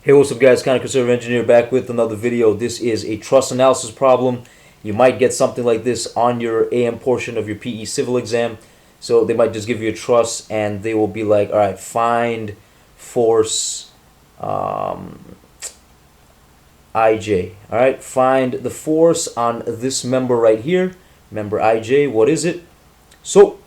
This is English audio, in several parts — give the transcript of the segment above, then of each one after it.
Hey, what's up guys, Kind of Conservative Engineer back with another video. This is a truss analysis problem. You might get something like this on your AM portion of your PE civil exam. So they might just give you a truss and they will be like, all right, find force IJ. All right, find the force on this member right here, member IJ. What is it? So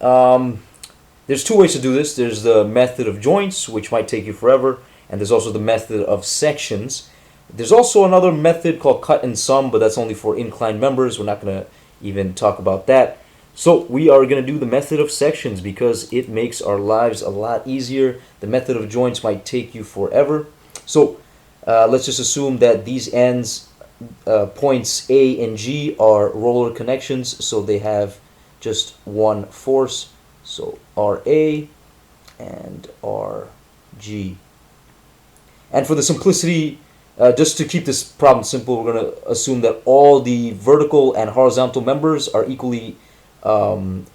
there's two ways to do this. There's the method of joints, which might take you forever. And there's also the method of sections. There's also another method called cut and sum, but that's only for inclined members. We're not going to even talk about that. So we are going to do the method of sections because it makes our lives a lot easier. The method of joints might take you forever. So let's just assume that these ends, points A and G, are roller connections. So they have just one force. So RA and RG. And for the simplicity, just to keep this problem simple, we're going to assume that all the vertical and horizontal members are equally, the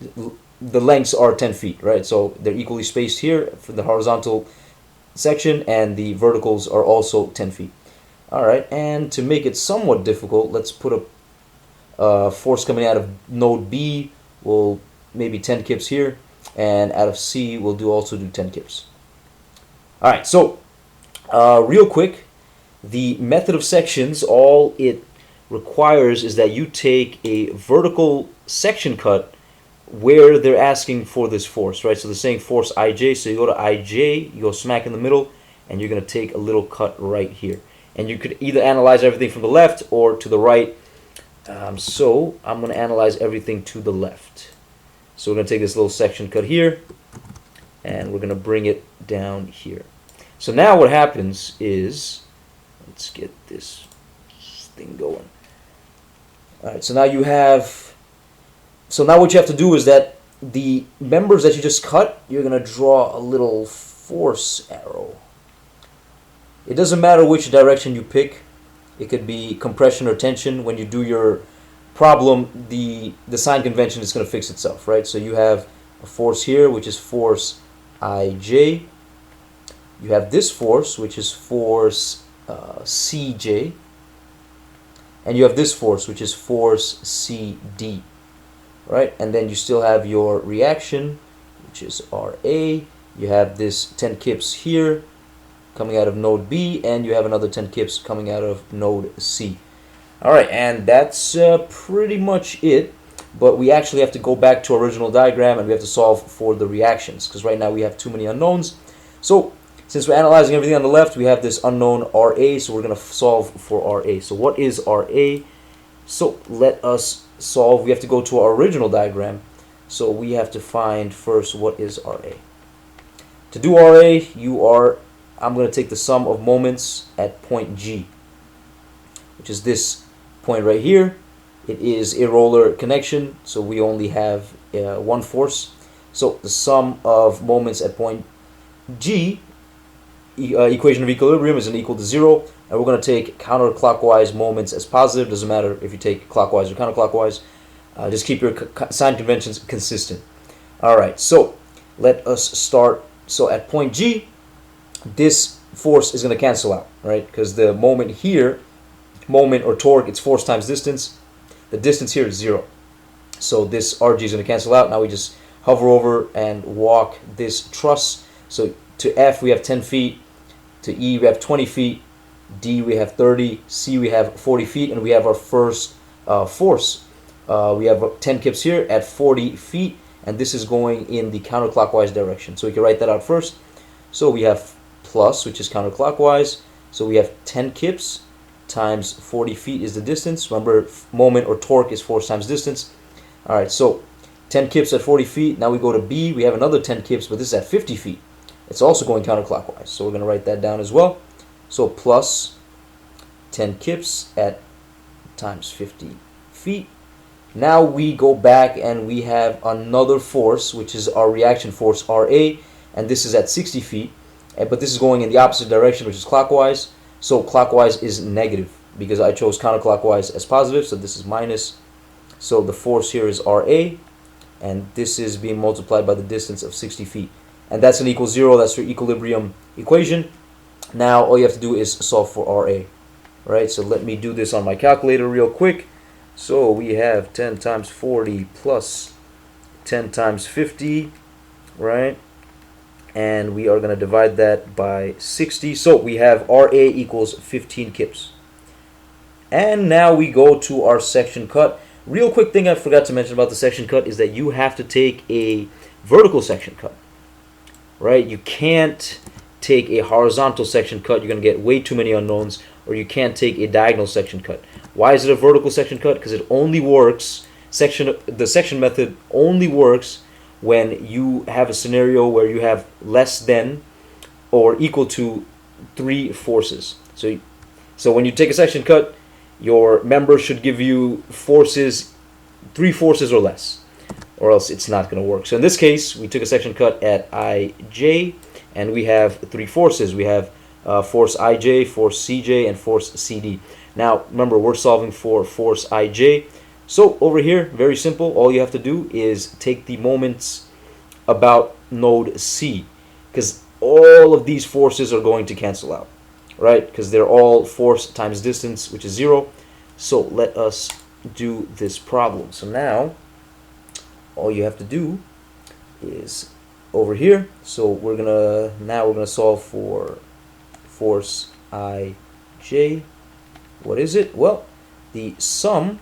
lengths are 10 feet, right? So they're equally spaced here for the horizontal section, and the verticals are also 10 feet. All right, and to make it somewhat difficult, let's put a force coming out of node B. We'll maybe 10 kips here, and out of C, we'll also do 10 kips. All right, so real quick, the method of sections, all it requires is that you take a vertical section cut where they're asking for this force, right? So they're saying force IJ, so you go to IJ, you go smack in the middle, and you're going to take a little cut right here. And you could either analyze everything from the left or to the right. So I'm going to analyze everything to the left. So we're going to take this little section cut here, and we're going to bring it down here. So now what happens is, let's get this thing going. All right, so now you have, so now what you have to do is that the members that you just cut, you're going to draw a little force arrow. It doesn't matter which direction you pick. It could be compression or tension. When you do your problem, the sign convention is going to fix itself, right? So you have a force here, which is force IJ. You have this force, which is force CJ, and you have this force, which is force CD, right? And then you still have your reaction, which is RA. You have this 10 kips here coming out of node B, and you have another 10 kips coming out of node C. All right, and that's pretty much it. But we actually have to go back to our original diagram, and we have to solve for the reactions, because right now we have too many unknowns. So since we're analyzing everything on the left, we have this unknown RA, so we're going to solve for RA. So what is RA? So let us solve. We have to go to our original diagram. So we have to find first what is RA. To do RA, I'm going to take the sum of moments at point G, which is this point right here. It is a roller connection, so we only have one force. So the sum of moments at point G, equation of equilibrium, is equal to 0, and we're going to take counterclockwise moments as positive. Doesn't matter if you take clockwise or counterclockwise. Just keep your sign conventions consistent. All right, so let us start. So at point G, this force is going to cancel out, right? Because the moment here, moment or torque, it's force times distance. The distance here is 0. So this RG is going to cancel out. Now we just hover over and walk this truss. So to F we have 10 feet, to E we have 20 feet, D we have 30, C we have 40 feet, and we have our first force. We have 10 kips here at 40 feet, and this is going in the counterclockwise direction. So we can write that out first. So we have plus, which is counterclockwise. So we have 10 kips times 40 feet is the distance. Remember, moment or torque is force times distance. All right, so 10 kips at 40 feet. Now we go to B. We have another 10 kips, but this is at 50 feet. It's also going counterclockwise, so we're going to write that down as well. So plus 10 kips at times 50 feet. Now we go back and we have another force, which is our reaction force RA, and this is at 60 feet, but this is going in the opposite direction, which is clockwise. So clockwise is negative because I chose counterclockwise as positive, so this is minus. So the force here is RA, and this is being multiplied by the distance of 60 feet. And that's an equal 0. That's your equilibrium equation. Now all you have to do is solve for RA. Right, so let me do this on my calculator real quick. So we have 10 times 40 plus 10 times 50, right? And we are going to divide that by 60. So we have RA equals 15 kips. And now we go to our section cut. Real quick thing I forgot to mention about the section cut is that you have to take a vertical section cut, right? You can't take a horizontal section cut. You're going to get way too many unknowns. Or you can't take a diagonal section cut. Why is it a vertical section cut? Because it only works, the section method only works when you have a scenario where you have less than or equal to 3 forces. So when you take a section cut, your member should give you forces, 3 forces or less, or else it's not going to work. So in this case, we took a section cut at IJ, and we have 3 forces. We have force IJ, force CJ, and force CD. Now, remember, we're solving for force IJ. So over here, very simple. All you have to do is take the moments about node C, because all of these forces are going to cancel out, right? Because they're all force times distance, which is 0. So let us do this problem. So now, all you have to do is over here. So we're gonna solve for force IJ. What is it? Well, the sum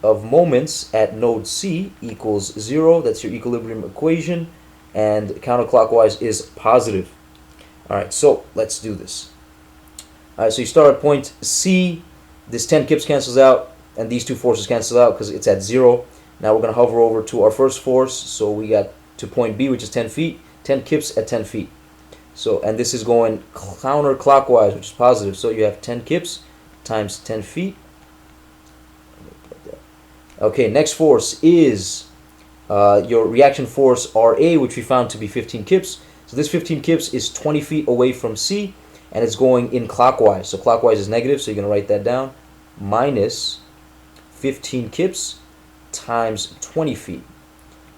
of moments at node C equals 0. That's your equilibrium equation, and counterclockwise is positive. All right, so let's do this. All right, so you start at point C. This 10 kips cancels out, and these 2 forces cancel out because it's at 0. Now we're going to hover over to our first force. So we got to point B, which is 10 feet. 10 kips at 10 feet. So, and this is going counterclockwise, which is positive. So you have 10 kips times 10 feet. Okay, next force is your reaction force RA, which we found to be 15 kips. So this 15 kips is 20 feet away from C, and it's going in clockwise. So clockwise is negative, so you're going to write that down. Minus 15 kips times 20 feet.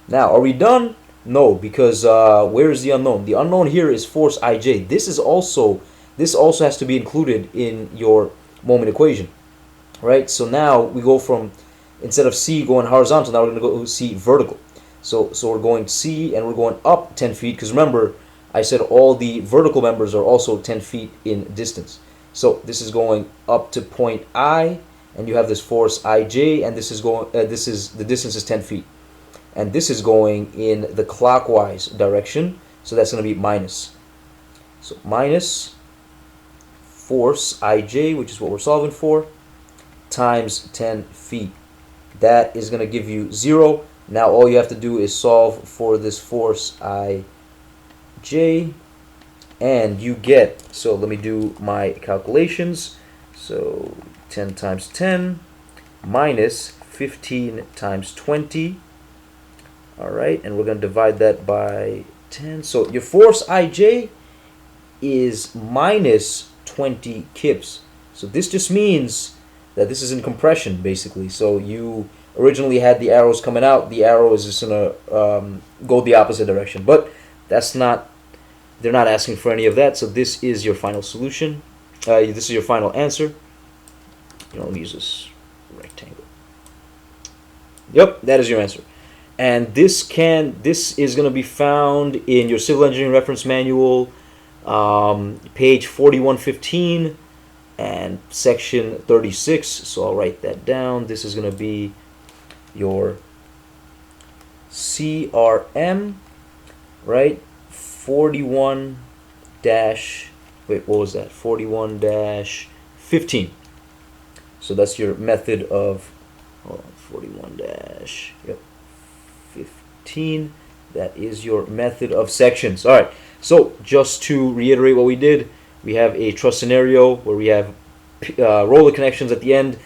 Now, are we done? No, because where is the unknown? The unknown here is force IJ. This also has to be included in your moment equation, right? So now we go from, instead of C going horizontal, now we're going to go C vertical. So we're going C and we're going up 10 feet, because remember, I said all the vertical members are also 10 feet in distance. So this is going up to point I, and you have this force IJ, and this is going, the distance is 10 feet. And this is going in the clockwise direction, so that's going to be minus. So minus force IJ, which is what we're solving for, times 10 feet. That is going to give you 0. Now all you have to do is solve for this force IJ, and you get, so let me do my calculations. So 10 times 10 minus 15 times 20. All right, and we're going to divide that by 10. So your force IJ is minus 20 kips. So this just means that this is in compression, basically. So you originally had the arrows coming out. The arrow is just going to go the opposite direction. But that's not, they're not asking for any of that. So this is your final solution. This is your final answer. Let me use this rectangle. Yep, that is your answer. And this is going to be found in your Civil Engineering Reference Manual, page 4115 and section 36. So I'll write that down. This is going to be your CRM, right? 41 dash, wait, what was that? 41 dash 15. So that's your method of, hold on, 41 dash, yep. 15. That is your method of sections. All right, so just to reiterate what we did, we have a truss scenario where we have roller connections at the end.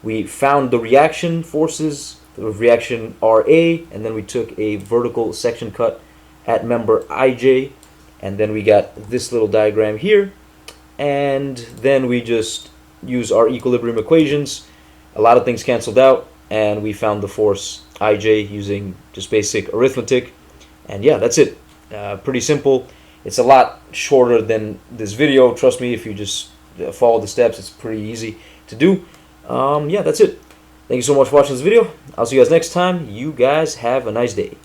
We found the reaction forces, the reaction RA, and then we took a vertical section cut at member IJ, and then we got this little diagram here, and then we just use our equilibrium equations. A lot of things canceled out, and we found the force IJ using just basic arithmetic. And yeah, that's it. Pretty simple. It's a lot shorter than this video. Trust me, if you just follow the steps, it's pretty easy to do. Yeah, that's it. Thank you so much for watching this video. I'll see you guys next time. You guys have a nice day.